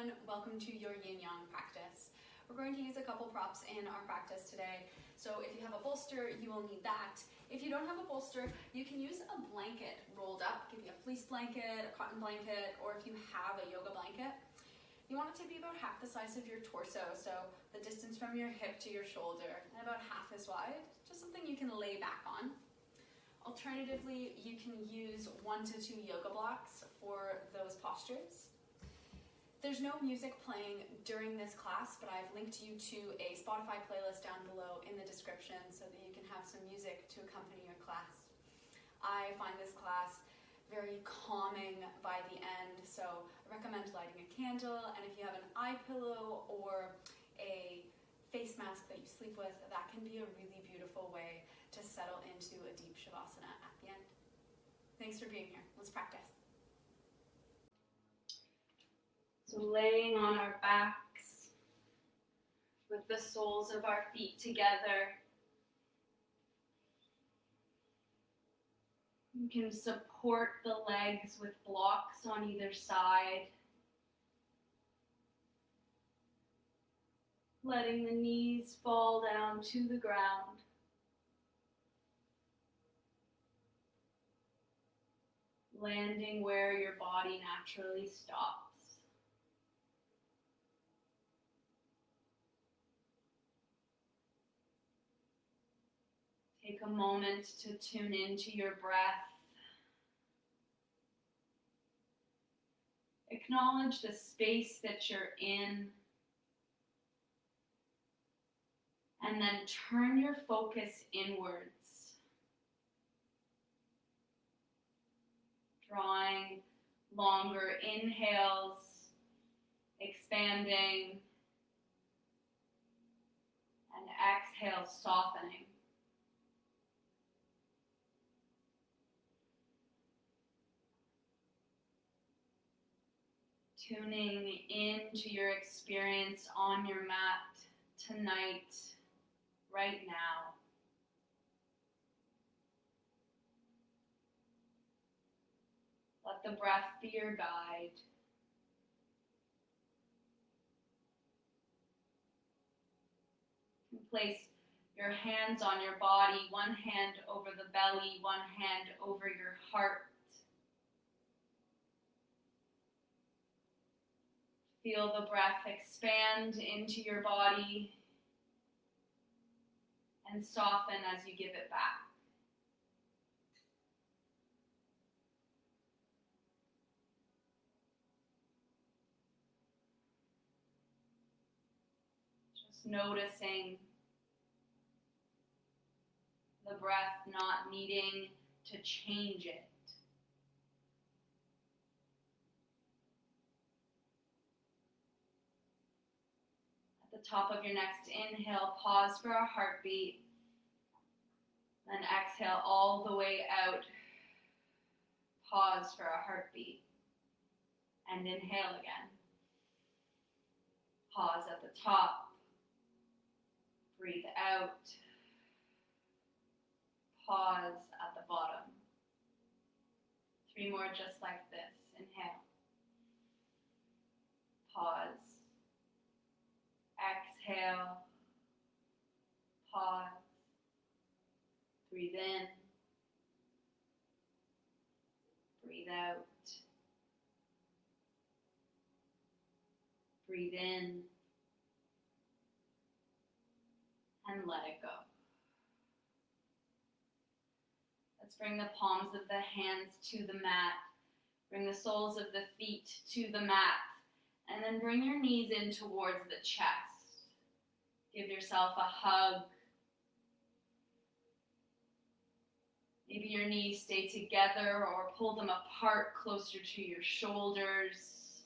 everyone, welcome to your yin-yang practice. We're going to use a couple props in our practice today. So if you have a bolster, you will need that. If you don't have a bolster, you can use a blanket rolled up. It could be a fleece blanket, a cotton blanket, or if you have a yoga blanket. You want it to be about half the size of your torso, so the distance from your hip to your shoulder, and about half as wide, just something you can lay back on. Alternatively, you can use 1 to 2 yoga blocks for those postures. There's no music playing during this class, but I've linked you to a Spotify playlist down below in the description so that you can have some music to accompany your class. I find this class very calming by the end, so I recommend lighting a candle, and if you have an eye pillow or a face mask that you sleep with, that can be a really beautiful way to settle into a deep shavasana at the end. Thanks for being here. Let's practice. So laying on our backs with the soles of our feet together. You can support the legs with blocks on either side. Letting the knees fall down to the ground. Landing where your body naturally stops. Take a moment to tune into your breath. Acknowledge the space that you're in. And then turn your focus inwards. Drawing longer inhales, expanding, and exhale, softening. Tuning into your experience on your mat tonight, right now. Let the breath be your guide. Place your hands on your body, one hand over the belly, one hand over your heart. Feel the breath expand into your body and soften as you give it back. Just noticing the breath, not needing to change it. At the top of your next inhale, pause for a heartbeat. Then exhale all the way out. Pause for a heartbeat. And inhale again. Pause at the top. Breathe out. Pause at the bottom. 3 more just like this. Inhale. Pause. Exhale. Pause. Breathe in. Breathe out. Breathe in. And let it go. Let's bring the palms of the hands to the mat. Bring the soles of the feet to the mat. And then bring your knees in towards the chest. Give yourself a hug. Maybe your knees stay together or pull them apart closer to your shoulders.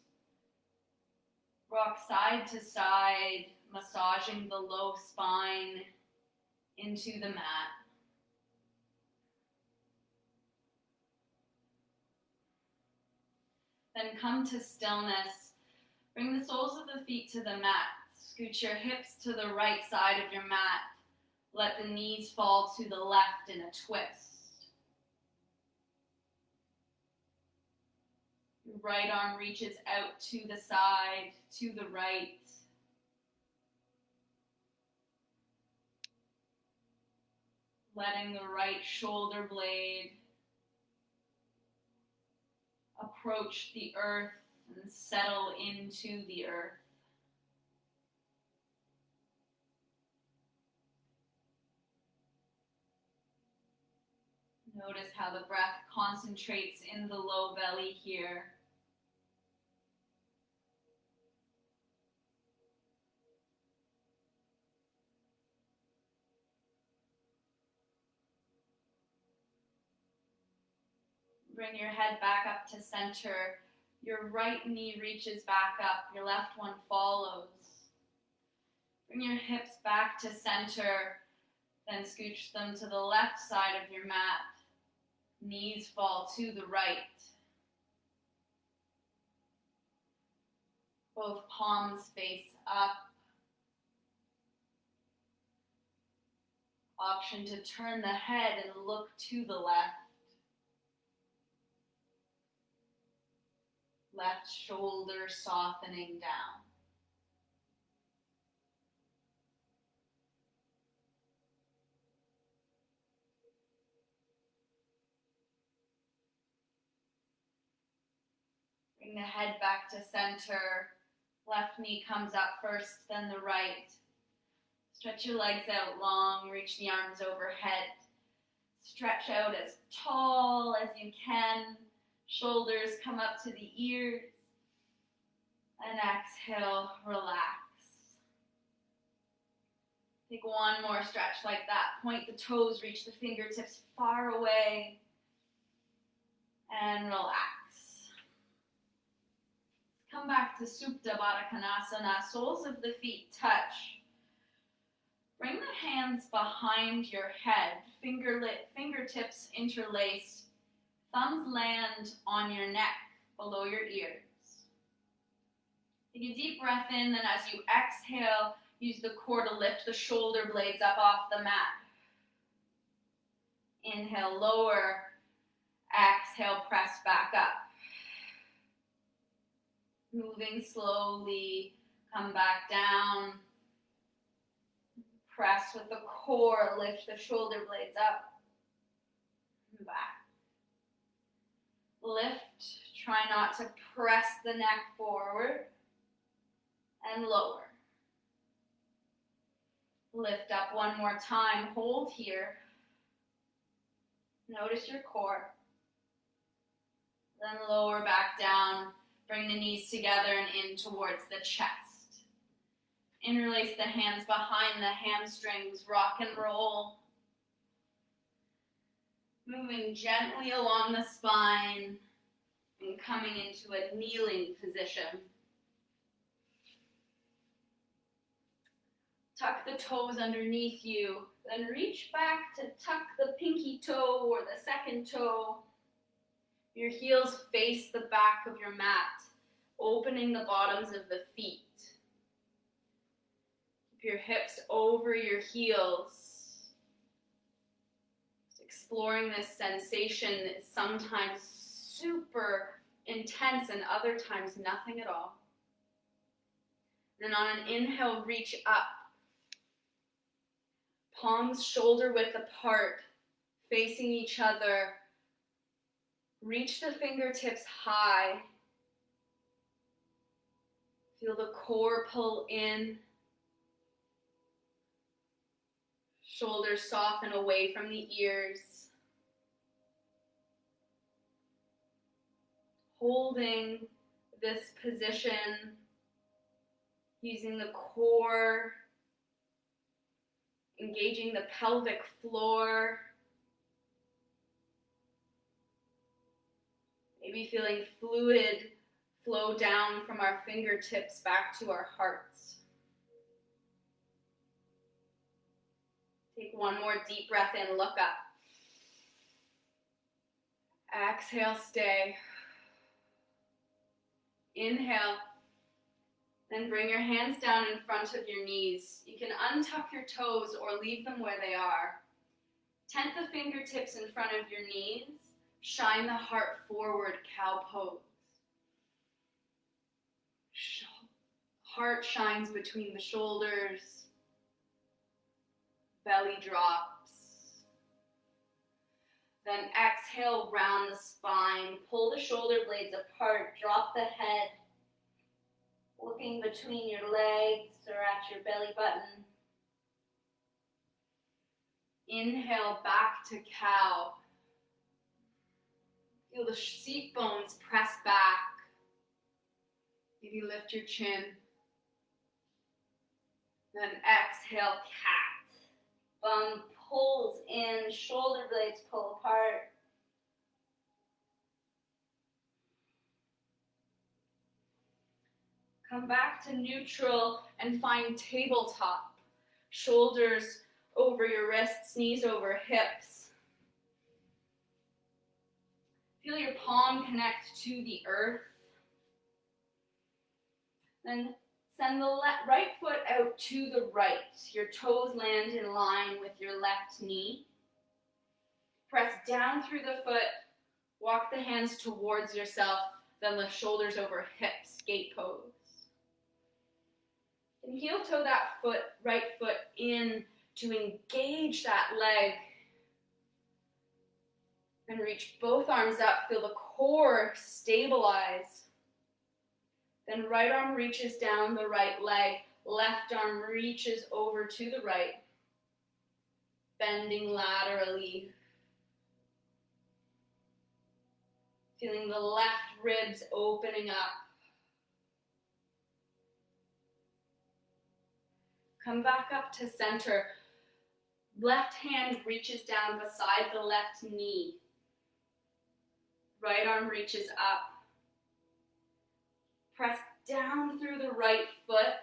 Rock side to side, massaging the low spine into the mat. Then come to stillness. Bring the soles of the feet to the mat. Scoot your hips to the right side of your mat. Let the knees fall to the left in a twist. right arm reaches out to the side, to the right. Letting the right shoulder blade approach the earth and settle into the earth. Notice how the breath concentrates in the low belly here. Bring your head back up to center. Your right knee reaches back up. Your left one follows. Bring your hips back to center. Then scooch them to the left side of your mat. Knees fall to the right. Both palms face up. Option to turn the head and look to the left. Left shoulder softening down. Bring the head back to center. Left knee comes up first, then the right. Stretch your legs out long, reach the arms overhead. Stretch out as tall as you can. Shoulders come up to the ears. And exhale, relax. Take one more stretch like that. Point the toes, reach the fingertips far away. And relax. Come back to Supta Baddha Konasana. Soles of the feet touch. Bring the hands behind your head. Fingertips interlaced. Thumbs land on your neck, below your ears. Take a deep breath in, then as you exhale, use the core to lift the shoulder blades up off the mat. Inhale, lower. Exhale, press back up. Moving slowly, come back down. Press with the core, lift the shoulder blades up and back. Lift, try not to press the neck forward, and lower. Lift up one more time, hold here. Notice your core. Then lower back down, bring the knees together and in towards the chest. Interlace the hands behind the hamstrings, rock and roll. Moving gently along the spine and coming into a kneeling position. Tuck the toes underneath you, then reach back to tuck the pinky toe or the second toe. Your heels face the back of your mat, opening the bottoms of the feet. Keep your hips over your heels. Exploring this sensation that is sometimes super intense and other times nothing at all. Then on an inhale, reach up. Palms shoulder width apart, facing each other. Reach the fingertips high. Feel the core pull in. Shoulders soften away from the ears. Holding this position, using the core, engaging the pelvic floor. Maybe feeling fluid flow down from our fingertips back to our hearts. Take one more deep breath in, look up. Exhale, stay. Inhale, then bring your hands down in front of your knees. You can untuck your toes or leave them where they are. Tent the fingertips in front of your knees. Shine the heart forward, cow pose. Heart shines between the shoulders. Belly drops. Then exhale, round the spine. Pull the shoulder blades apart. Drop the head. Looking between your legs or at your belly button. Inhale, back to cow. Feel the seat bones press back. Maybe lift your chin. Then exhale, cat. Bum pulls in, shoulder blades pull apart. Come back to neutral and find tabletop. Shoulders over your wrists, knees over hips. Feel your palm connect to the earth. Then send the right foot out to the right. Your toes land in line with your left knee. Press down through the foot. Walk the hands towards yourself. Then lift shoulders over hips, gate pose. And heel toe that foot, right foot in to engage that leg. And reach both arms up. Feel the core stabilize. Then right arm reaches down the right leg. Left arm reaches over to the right. Bending laterally. Feeling the left ribs opening up. Come back up to center. Left hand reaches down beside the left knee. Right arm reaches up. Press down through the right foot.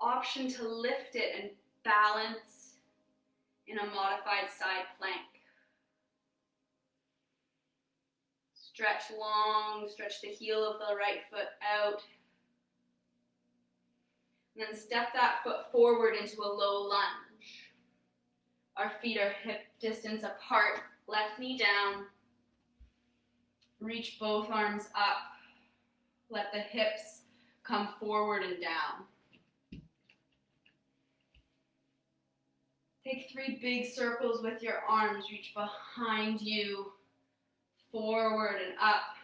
Option to lift it and balance in a modified side plank. Stretch long, stretch the heel of the right foot out. And then step that foot forward into a low lunge. Our feet are hip distance apart, left knee down. Reach both arms up. Let the hips come forward and down. Take 3 big circles with your arms. Reach behind you, forward and up.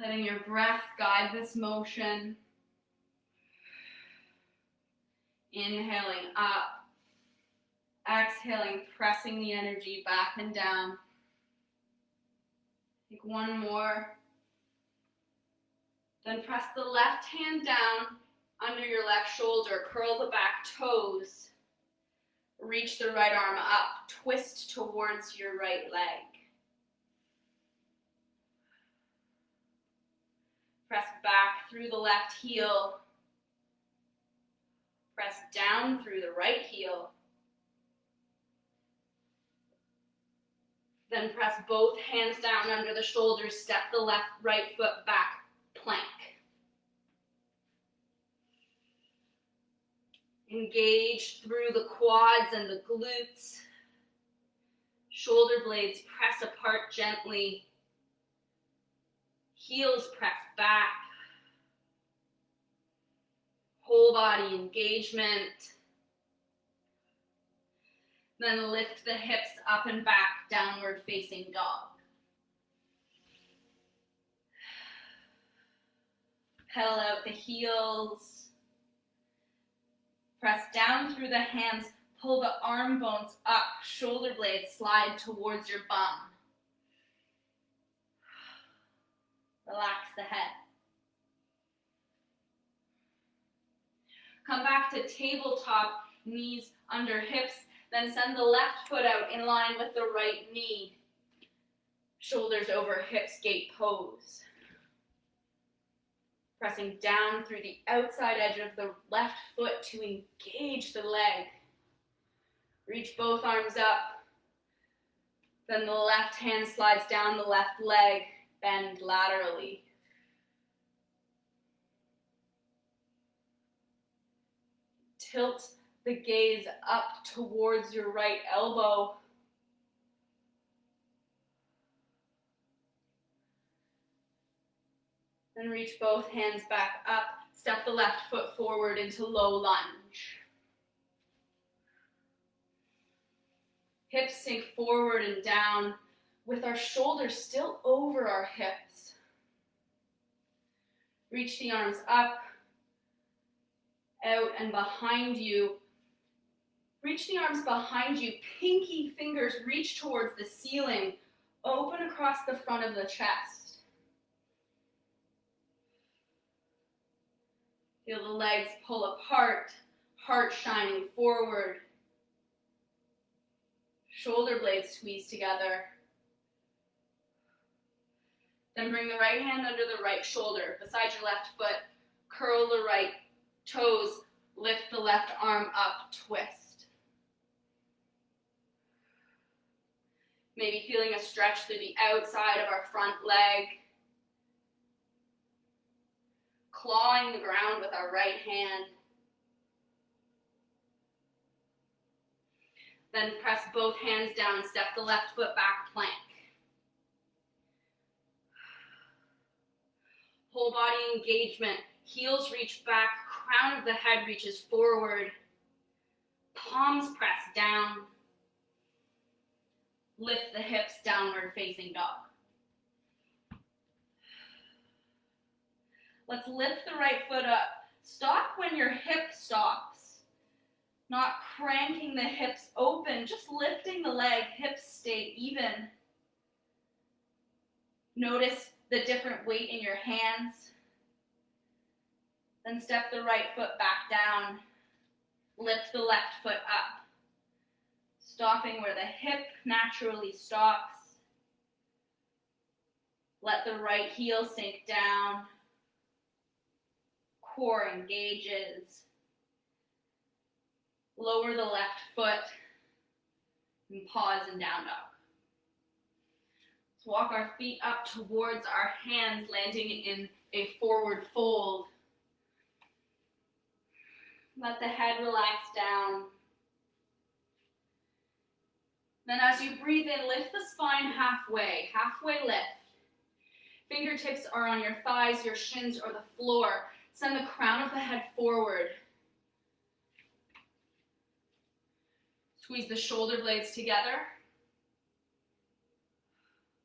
Letting your breath guide this motion. Inhaling up. Exhaling, pressing the energy back and down. Take 1 more. Then press the left hand down under your left shoulder. Curl the back toes. Reach the right arm up. Twist towards your right leg. Press back through the left heel. Press down through the right heel. Then press both hands down under the shoulders. Step the right foot back. Plank. Engage through the quads and the glutes. Shoulder blades press apart gently. Heels press back. Whole body engagement. Then lift the hips up and back, downward facing dog. Pedal out the heels. Press down through the hands. Pull the arm bones up. Shoulder blades slide towards your bum. Relax the head. Come back to tabletop, knees under hips. Then send the left foot out in line with the right knee. Shoulders over hips, gate pose. Pressing down through the outside edge of the left foot to engage the leg. Reach both arms up. Then the left hand slides down the left leg. Bend laterally. Tilt the gaze up towards your right elbow. Then reach both hands back up. Step the left foot forward into low lunge. Hips sink forward and down with our shoulders still over our hips. Reach the arms up, out and behind you. Reach the arms behind you. Pinky fingers reach towards the ceiling. Open across the front of the chest. Feel the legs pull apart, heart shining forward. Shoulder blades squeeze together. Then bring the right hand under the right shoulder, beside your left foot. Curl the right toes, lift the left arm up, twist. Maybe feeling a stretch through the outside of our front leg. Clawing the ground with our right hand. Then press both hands down, step the left foot back, plank. Whole body engagement, heels reach back, crown of the head reaches forward, palms press down. Lift the hips, downward facing dog. Let's lift the right foot up. Stop when your hip stops. Not cranking the hips open, just lifting the leg, hips stay even. Notice the different weight in your hands. Then step the right foot back down. Lift the left foot up. Stopping where the hip naturally stops. Let the right heel sink down. Core engages. Lower the left foot and pause in down dog. Let's walk our feet up towards our hands, landing in a forward fold. Let the head relax down. Then as you breathe in, lift the spine halfway, halfway lift. Fingertips are on your thighs, your shins, or the floor. Send the crown of the head forward. Squeeze the shoulder blades together.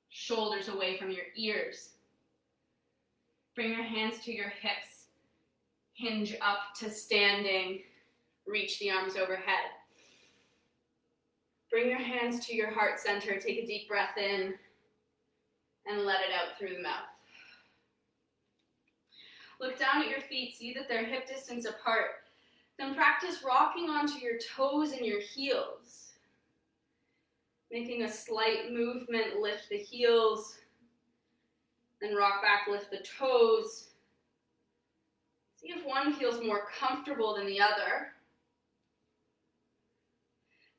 Shoulders away from your ears. Bring your hands to your hips. Hinge up to standing. Reach the arms overhead. Bring your hands to your heart center. Take a deep breath in and let it out through the mouth. Look down at your feet. See that they're hip distance apart. Then practice rocking onto your toes and your heels. Making a slight movement, lift the heels. Then rock back, lift the toes. See if one feels more comfortable than the other.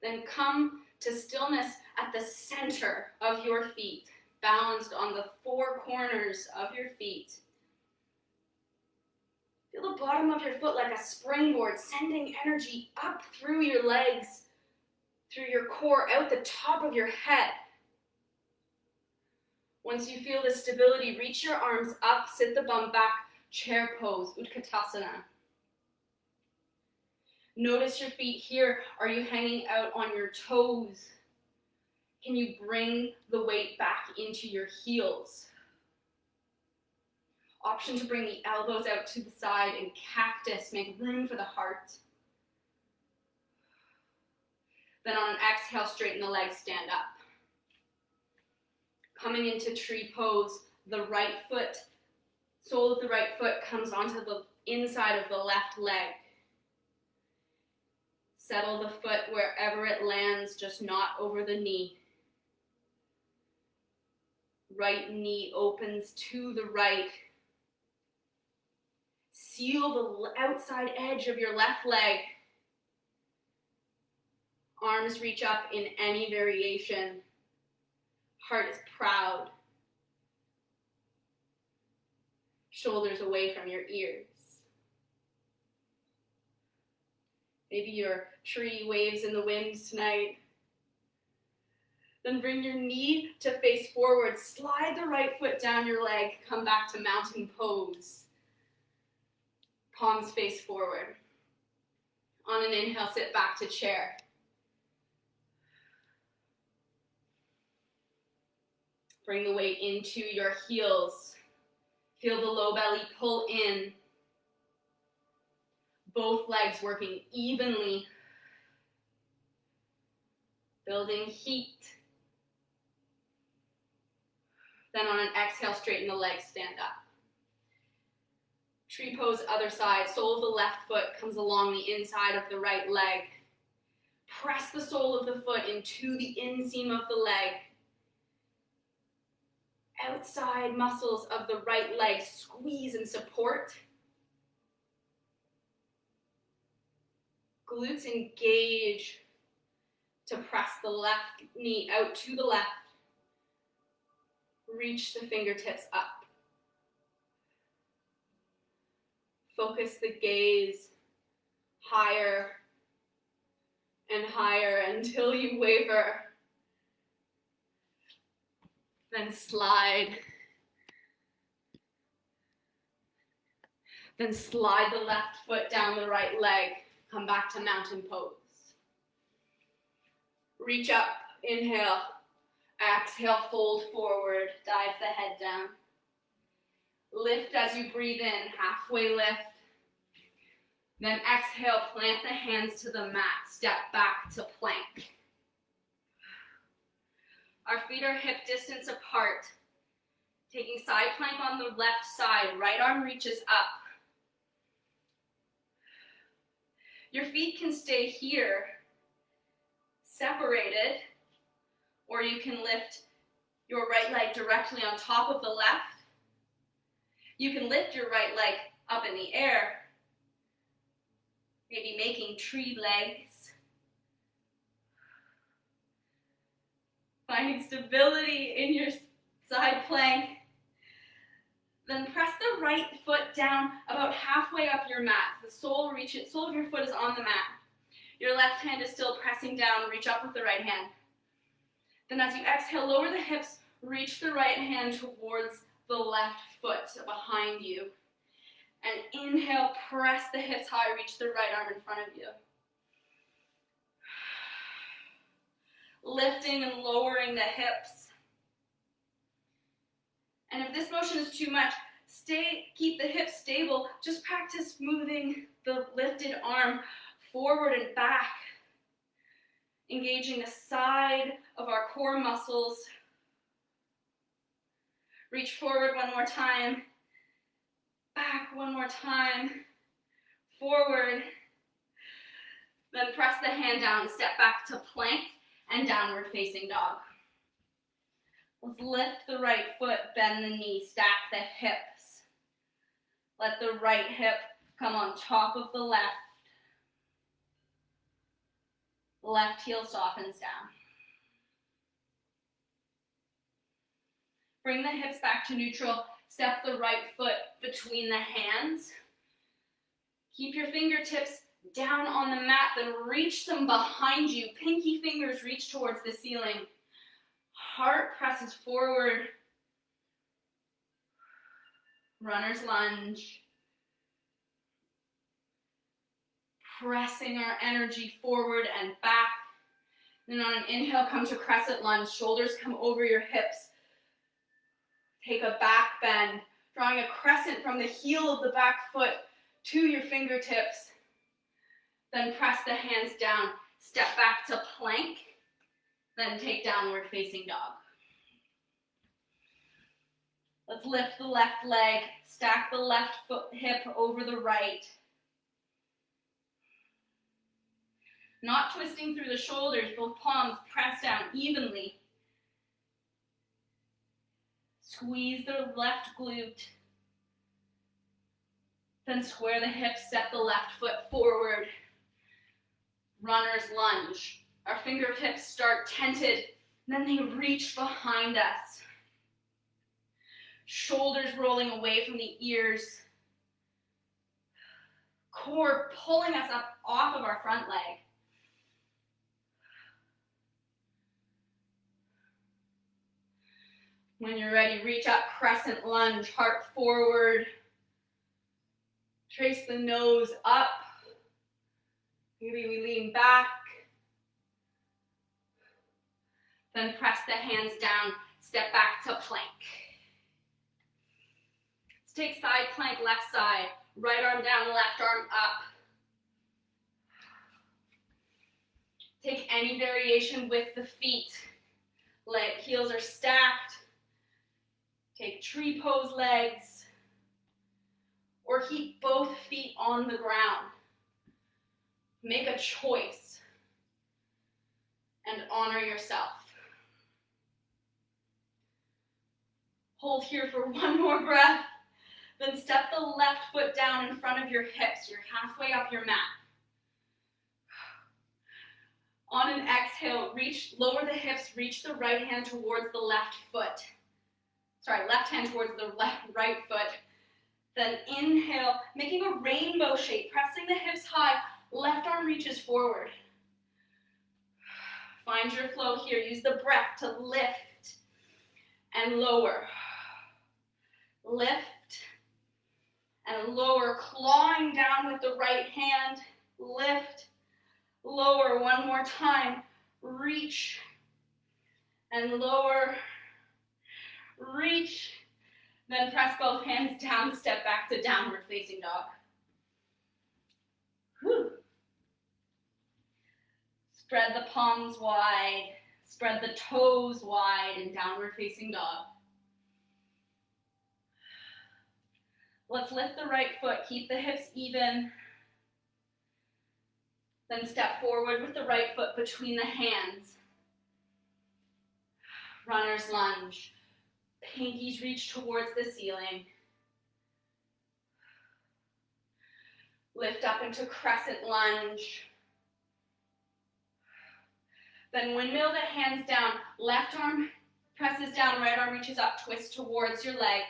Then come to stillness at the center of your feet, balanced on the four corners of your feet. Feel the bottom of your foot like a springboard, sending energy up through your legs, through your core, out the top of your head. Once you feel the stability, reach your arms up, sit the bum back, chair pose, Utkatasana. Notice your feet here. Are you hanging out on your toes? Can you bring the weight back into your heels? Option to bring the elbows out to the side and cactus, make room for the heart. Then on an exhale, straighten the legs, stand up. Coming into tree pose, the right foot, sole of the right foot comes onto the inside of the left leg. Settle the foot wherever it lands, just not over the knee. Right knee opens to the right. Seal the outside edge of your left leg. Arms reach up in any variation. Heart is proud. Shoulders away from your ears. Maybe your tree waves in the wind tonight. Then bring your knee to face forward. Slide the right foot down your leg. Come back to mountain pose. Palms face forward. On an inhale, sit back to chair. Bring the weight into your heels. Feel the low belly pull in. Both legs working evenly. Building heat. Then on an exhale, straighten the legs, stand up. Tree pose, other side. Sole of the left foot comes along the inside of the right leg. Press the sole of the foot into the inseam of the leg. Outside muscles of the right leg squeeze and support. Glutes engage to press the left knee out to the left. Reach the fingertips up. Focus the gaze higher and higher until you waver. Then slide. Then slide the left foot down the right leg. Come back to mountain pose. Reach up, inhale. Exhale, fold forward, dive the head down. Lift as you breathe in, halfway lift. Then exhale, plant the hands to the mat, step back to plank. Our feet are hip distance apart. Taking side plank on the left side, right arm reaches up. Your feet can stay here, separated, or you can lift your right leg directly on top of the left. You can lift your right leg up in the air, maybe making tree legs. Finding stability in your side plank. Then press the right foot down about halfway up your mat. The sole of your foot is on the mat. Your left hand is still pressing down. Reach up with the right hand. Then as you exhale, lower the hips, reach the right hand towards the left foot behind you. And inhale, press the hips high, reach the right arm in front of you. Lifting and lowering the hips. And if this motion is too much, keep the hips stable. Just practice moving the lifted arm forward and back. Engaging the side of our core muscles. Reach forward one more time. Back one more time. Forward. Then press the hand down, step back to plank and downward facing dog. Let's lift the right foot, bend the knee, stack the hips. Let the right hip come on top of the left. Left heel softens down. Bring the hips back to neutral. Step the right foot between the hands. Keep your fingertips down on the mat, then reach them behind you. Pinky fingers reach towards the ceiling. Heart presses forward. Runner's lunge. Pressing our energy forward and back. Then on an inhale, come to crescent lunge. Shoulders come over your hips. Take a back bend, drawing a crescent from the heel of the back foot to your fingertips. Then press the hands down. Step back to plank. Then take downward facing dog. Let's lift the left leg. Stack the left foot hip over the right. Not twisting through the shoulders, both palms press down evenly. Squeeze the left glute. Then square the hips, step the left foot forward. Runner's lunge. Our fingertips start tented, then they reach behind us. Shoulders rolling away from the ears. Core pulling us up off of our front leg. When you're ready, reach up, crescent lunge, heart forward. Trace the nose up. Maybe we lean back. Then press the hands down, step back to plank. Let's take side plank, left side. Right arm down, left arm up. Take any variation with the feet. Leg heels are stacked. Take tree pose legs. Or keep both feet on the ground. Make a choice and honor yourself. Hold here for one more breath. Then step the left foot down in front of your hips. You're halfway up your mat. On an exhale, lower the hips, reach the right hand towards the left foot. Sorry, left hand towards the right foot. Then inhale, making a rainbow shape, pressing the hips high, left arm reaches forward. Find your flow here. Use the breath to lift and lower. Lift and lower, clawing down with the right hand. Lift, lower, one more time. Reach and lower. Reach, then press both hands down, step back to downward facing dog. Whew. Spread the palms wide, spread the toes wide in downward facing dog. Let's lift the right foot, keep the hips even. Then step forward with the right foot between the hands. Runner's lunge. Pinkies reach towards the ceiling. Lift up into crescent lunge. Then windmill the hands down. Left arm presses down, right arm reaches up. Twist towards your leg.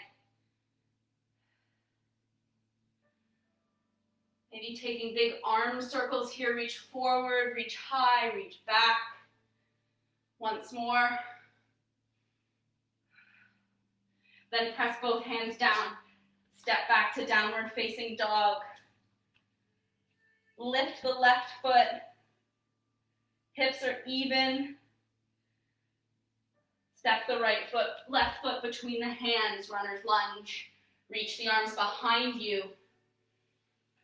Maybe taking big arm circles here. Reach forward, reach high, reach back. Once more. Then press both hands down. Step back to downward facing dog. Lift the left foot. Hips are even. Step the left foot between the hands, runner's lunge. Reach the arms behind you.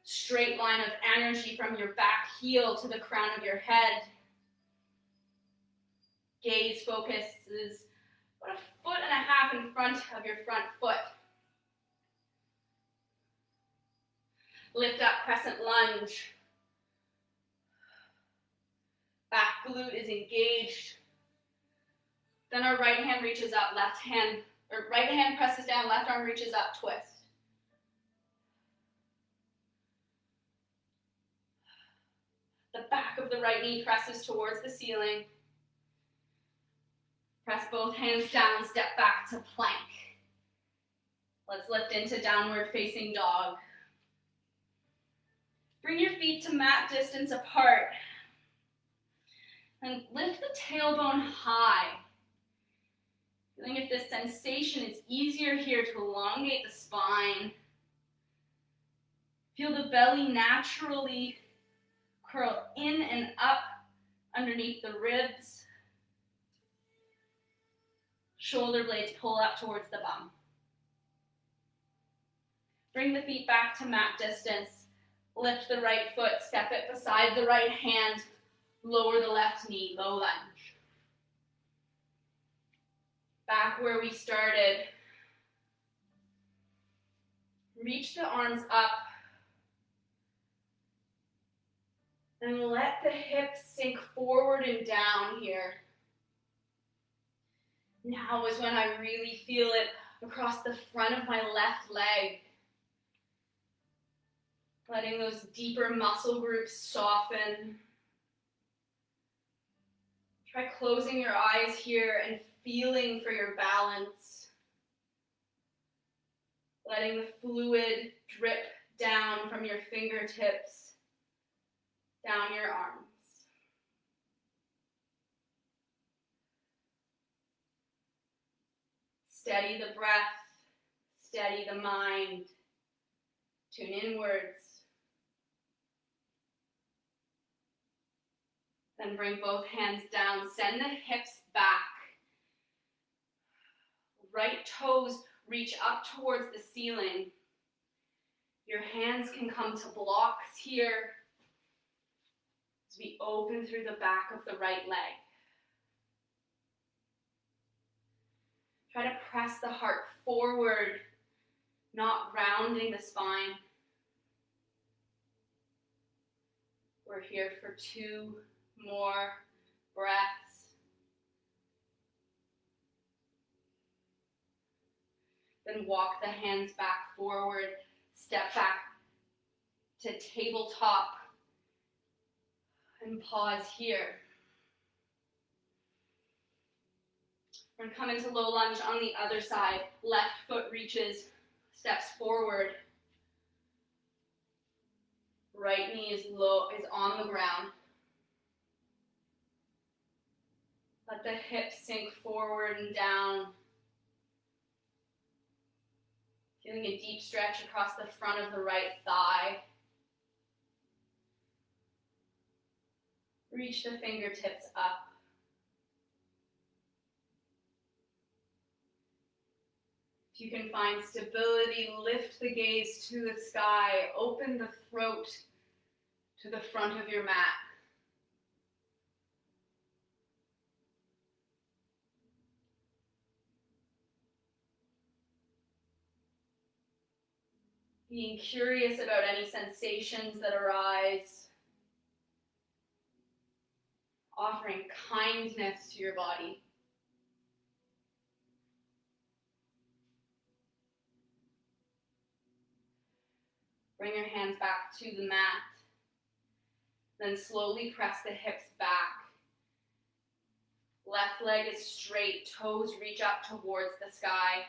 Straight line of energy from your back heel to the crown of your head. Gaze focuses about a foot and a half in front of your front foot. Lift up, crescent lunge. Back glute is engaged. Then our right hand reaches up, right hand presses down, left arm reaches up, twist. The back of the right knee presses towards the ceiling. Press both hands down, step back to plank. Let's lift into downward facing dog. Bring your feet to mat distance apart. And lift the tailbone high. Feeling if this sensation is easier here to elongate the spine. Feel the belly naturally curl in and up underneath the ribs. Shoulder blades pull up towards the bum. Bring the feet back to mat distance. Lift the right foot, step it beside the right hand. Lower the left knee, low lunge. Back where we started. Reach the arms up. And let the hips sink forward and down here. Now is when I really feel it across the front of my left leg. Letting those deeper muscle groups soften. Try closing your eyes here and feeling for your balance. Letting the fluid drip down from your fingertips, down your arms. Steady the breath, steady the mind. Tune inwards. Then bring both hands down. Send the hips back. Right toes reach up towards the ceiling. Your hands can come to blocks here as we open through the back of the right leg. Try to press the heart forward, not rounding the spine. We're here for 2 more breaths. Then walk the hands back forward, step back to tabletop, and pause here. We're going to come into low lunge on the other side. Left foot reaches, steps forward. Right knee is on the ground. Let the hips sink forward and down. Feeling a deep stretch across the front of the right thigh. Reach the fingertips up. If you can find stability, lift the gaze to the sky. Open the throat to the front of your mat. Being curious about any sensations that arise. Offering kindness to your body. Bring your hands back to the mat. Then slowly press the hips back. Left leg is straight, toes reach up towards the sky.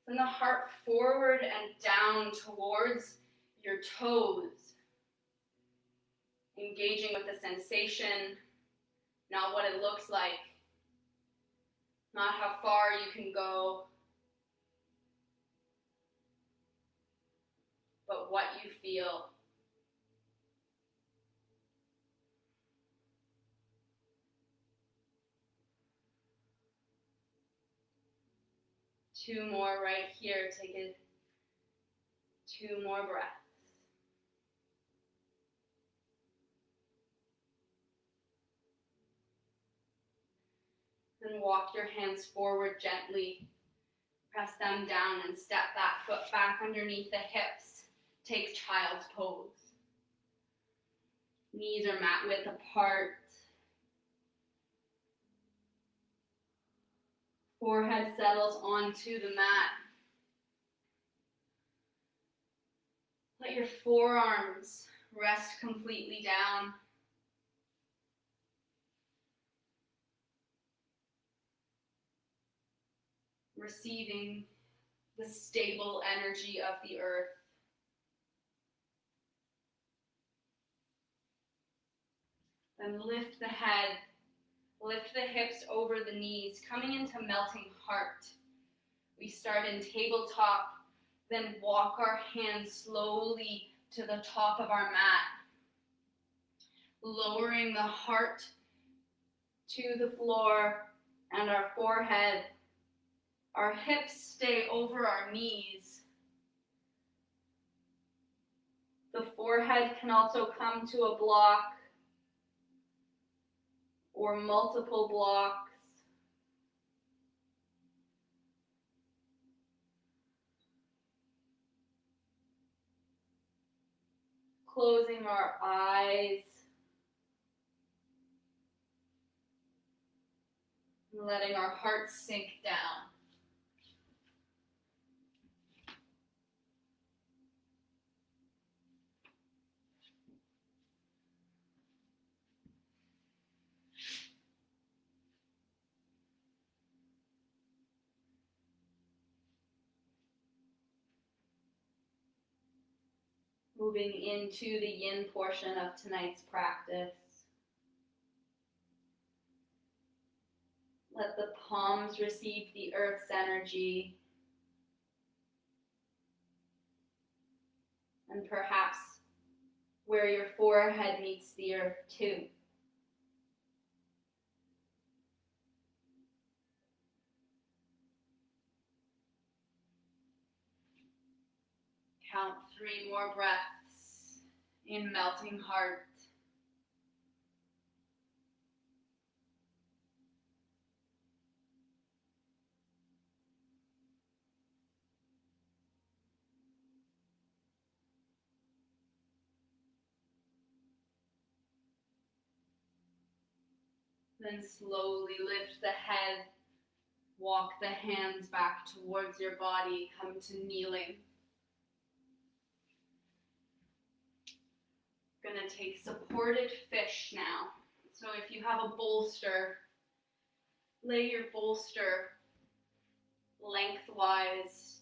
Send the heart forward and down towards your toes. Engaging with the sensation, not what it looks like, not how far you can go, but what you feel. Two more right here. Take it. 2 more breaths. Then walk your hands forward gently. Press them down and step that foot back underneath the hips. Take child's pose. Knees are mat width apart. Forehead settles onto the mat. Let your forearms rest completely down. Receiving the stable energy of the earth. Then lift the head, lift the hips over the knees, coming into melting heart. We start in tabletop, then walk our hands slowly to the top of our mat, lowering the heart to the floor and our forehead. Our hips stay over our knees. The forehead can also come to a block or multiple blocks. Closing our eyes. And letting our heart sink down. Moving into the yin portion of tonight's practice. Let the palms receive the earth's energy. And perhaps where your forehead meets the earth too. Count 3 more breaths in melting heart. Then slowly lift the head, walk the hands back towards your body, come to kneeling. We're going to take supported fish now. So if you have a bolster, lay your bolster lengthwise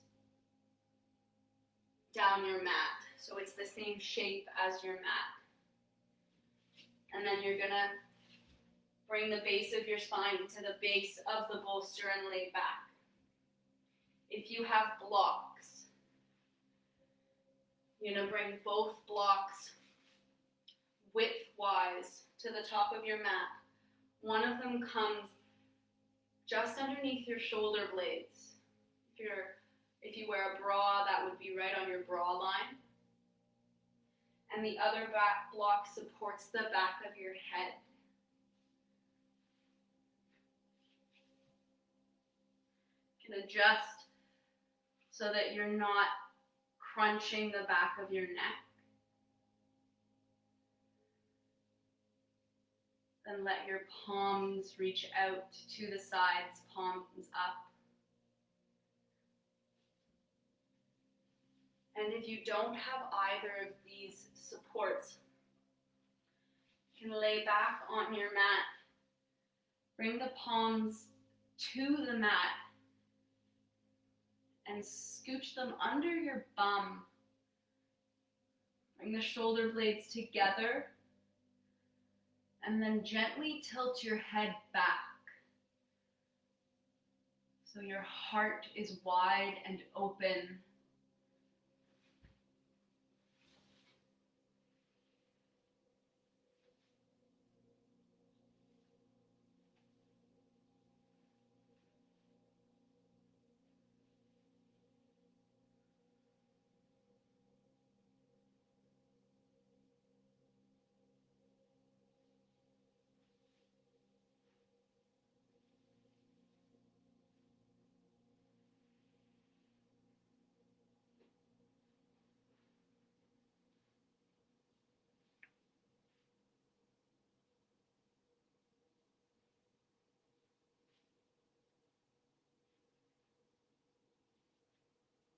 down your mat. So it's the same shape as your mat. And then you're going to bring the base of your spine to the base of the bolster and lay back. If you have blocks, you're going to bring both blocks widthwise to the top of your mat. One of them comes just underneath your shoulder blades. If you wear a bra, that would be right on your bra line. And the other back block supports the back of your head. You can adjust so that you're not crunching the back of your neck. Then let your palms reach out to the sides, palms up. And if you don't have either of these supports, you can lay back on your mat. Bring the palms to the mat and scooch them under your bum. Bring the shoulder blades together and then gently tilt your head back so your heart is wide and open.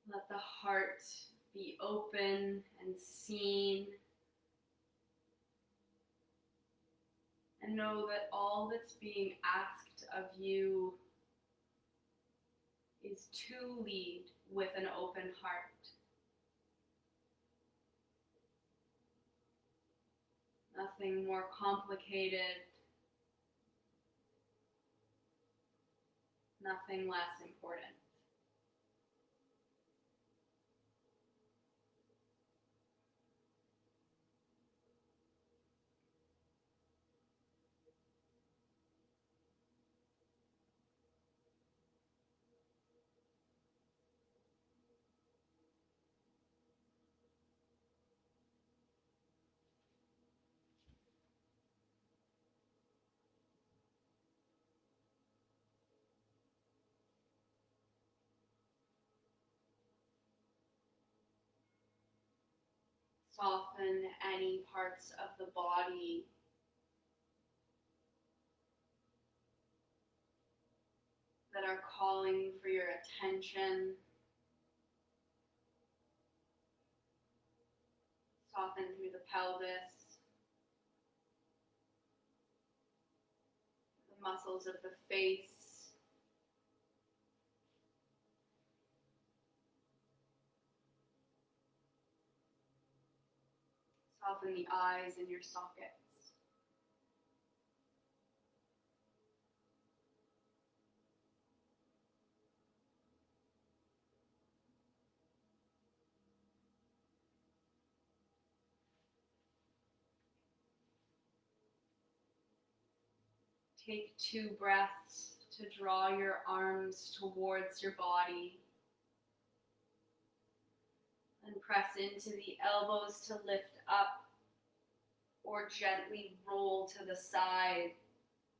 Let the heart be open and seen. And know that all that's being asked of you is to lead with an open heart. Nothing more complicated, nothing less important. Soften any parts of the body that are calling for your attention. Soften through the pelvis, the muscles of the face, soften the eyes in your sockets. Take 2 breaths to draw your arms towards your body. And press into the elbows to lift up or gently roll to the side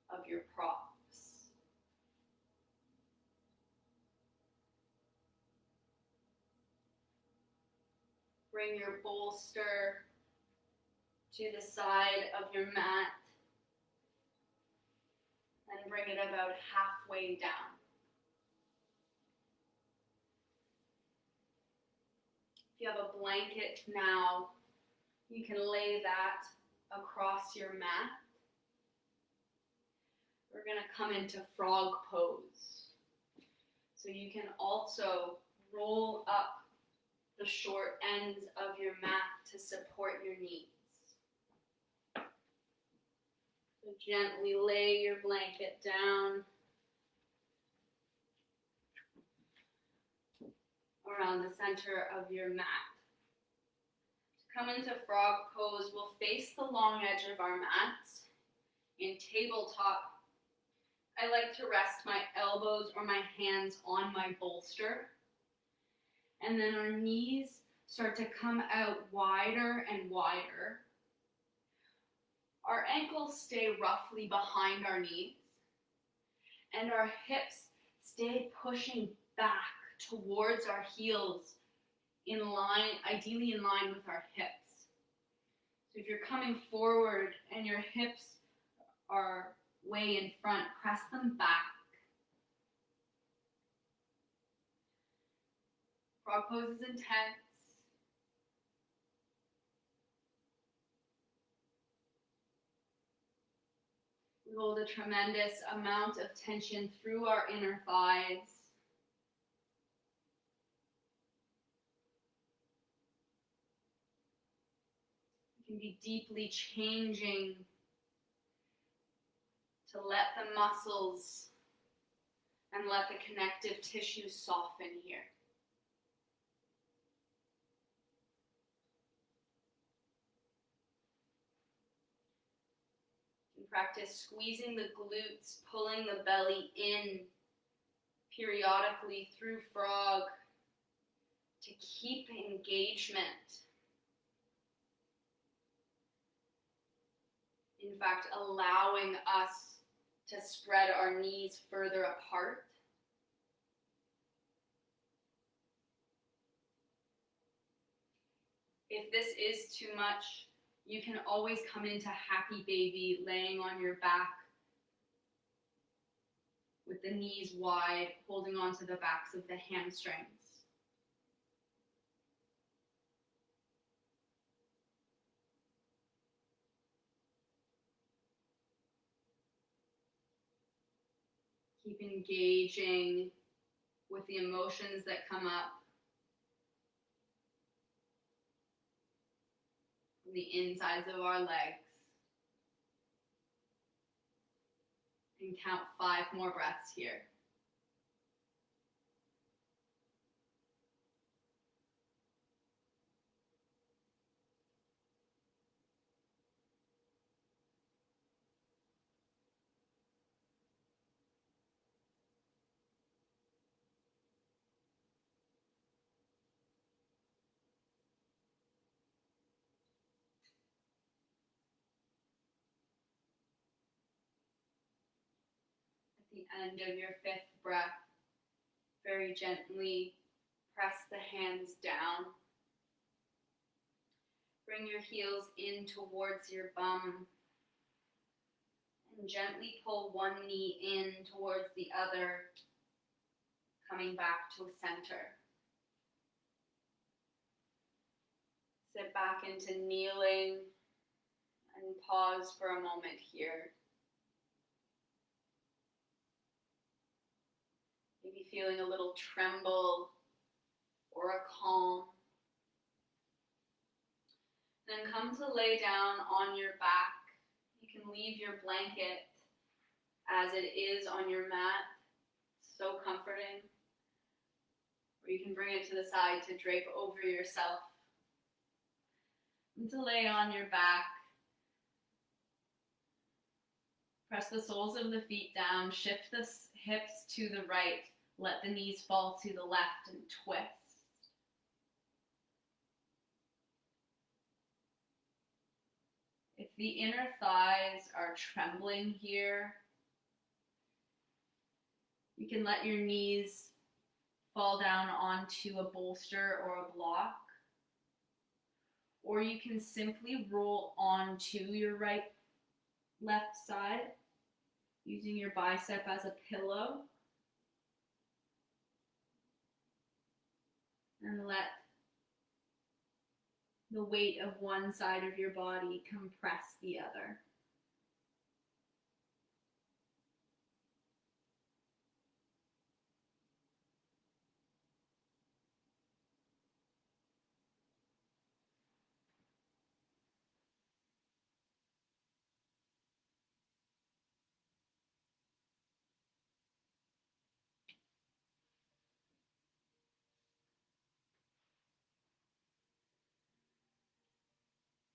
of your props. Bring your bolster to the side of your mat and bring it about halfway down. If you have a blanket now, you can lay that across your mat. We're going to come into frog pose. So you can also roll up the short ends of your mat to support your knees. So gently lay your blanket down around the center of your mat. To come into frog pose, we'll face the long edge of our mats. In tabletop, I like to rest my elbows or my hands on my bolster. And then our knees start to come out wider and wider. Our ankles stay roughly behind our knees. And our hips stay pushing back towards our heels, in line, ideally in line with our hips. So if you're coming forward and your hips are way in front, press them back. Frog pose is intense. We hold a tremendous amount of tension through our inner thighs. We can be deeply changing to let the muscles and let the connective tissue soften here. Practice squeezing the glutes, pulling the belly in periodically through frog to keep engagement. In fact, allowing us to spread our knees further apart. If this is too much, you can always come into happy baby, laying on your back with the knees wide, holding onto the backs of the hamstrings. Keep engaging with the emotions that come up from the insides of our legs. And count 5 more breaths here. The end of your 5th breath, very gently press the hands down. Bring your heels in towards your bum and gently pull one knee in towards the other, coming back to center. Sit back into kneeling and pause for a moment here. Maybe feeling a little tremble or a calm. Then come to lay down on your back. You can leave your blanket as it is on your mat. It's so comforting. Or you can bring it to the side to drape over yourself. And to lay on your back. Press the soles of the feet down, shift the hips to the right, let the knees fall to the left and twist. If the inner thighs are trembling here, you can let your knees fall down onto a bolster or a block, or you can simply roll onto your left side, using your bicep as a pillow, and let the weight of one side of your body compress the other.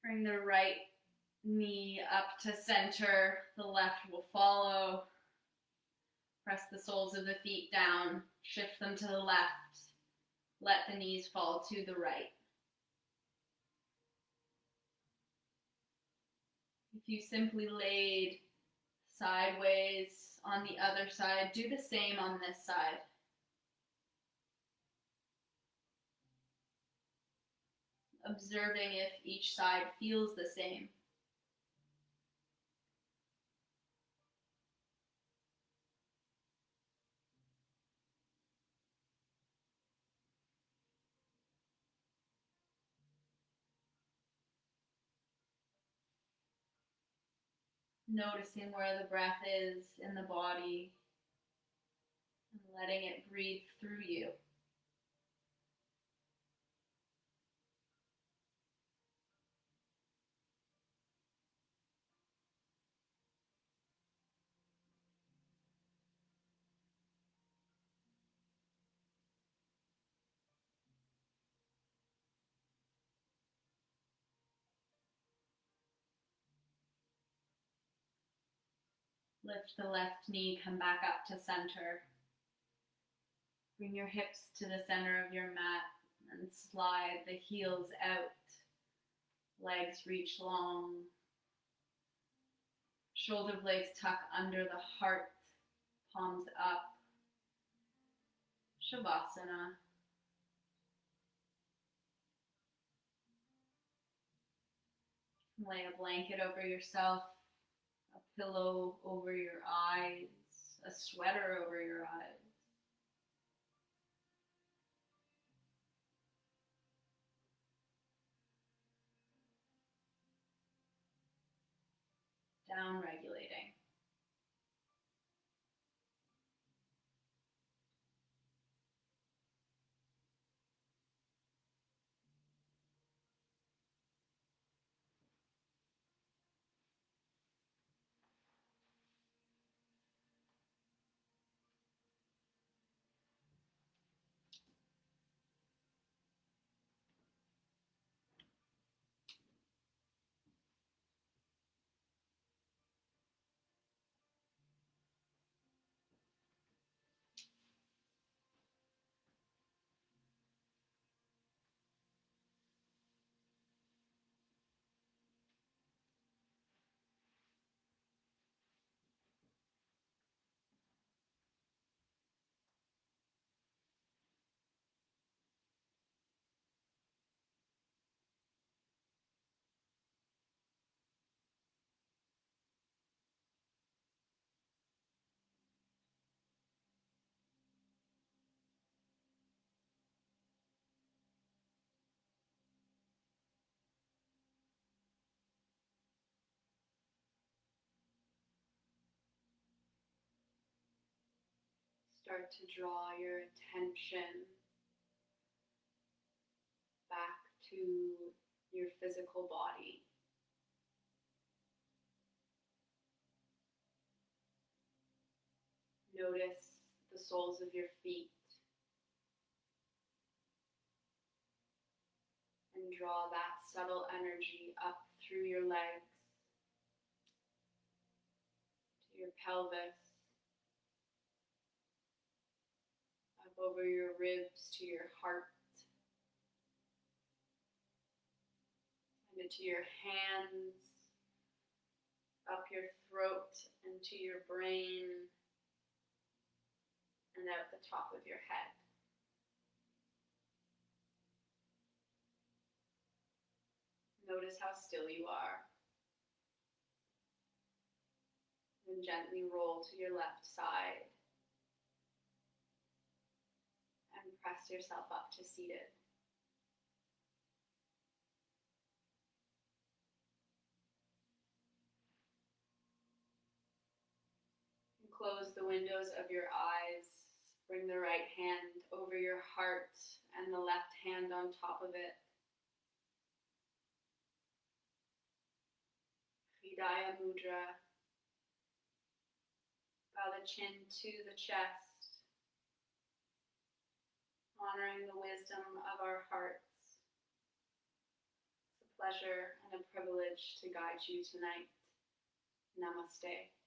Bring the right knee up to center, the left will follow. Press the soles of the feet down, shift them to the left, let the knees fall to the right. If you simply laid sideways on the other side, do the same on this side. Observing if each side feels the same. Noticing where the breath is in the body and letting it breathe through you. Lift the left knee, come back up to center. Bring your hips to the center of your mat and slide the heels out. Legs reach long. Shoulder blades tuck under the heart, palms up. Shavasana. Lay a blanket over yourself, a pillow over your eyes, a sweater over your eyes. Down regulating. Start to draw your attention back to your physical body. Notice the soles of your feet and draw that subtle energy up through your legs your pelvis, up over your ribs to your heart, and into your hands, up your throat and to your brain, and out the top of your head. Notice how still you are. And gently roll to your left side. And press yourself up to seated. And close the windows of your eyes. Bring the right hand over your heart and the left hand on top of it. Hridaya Mudra. Bow the chin to the chest, honoring the wisdom of our hearts. It's a pleasure and a privilege to guide you tonight. Namaste.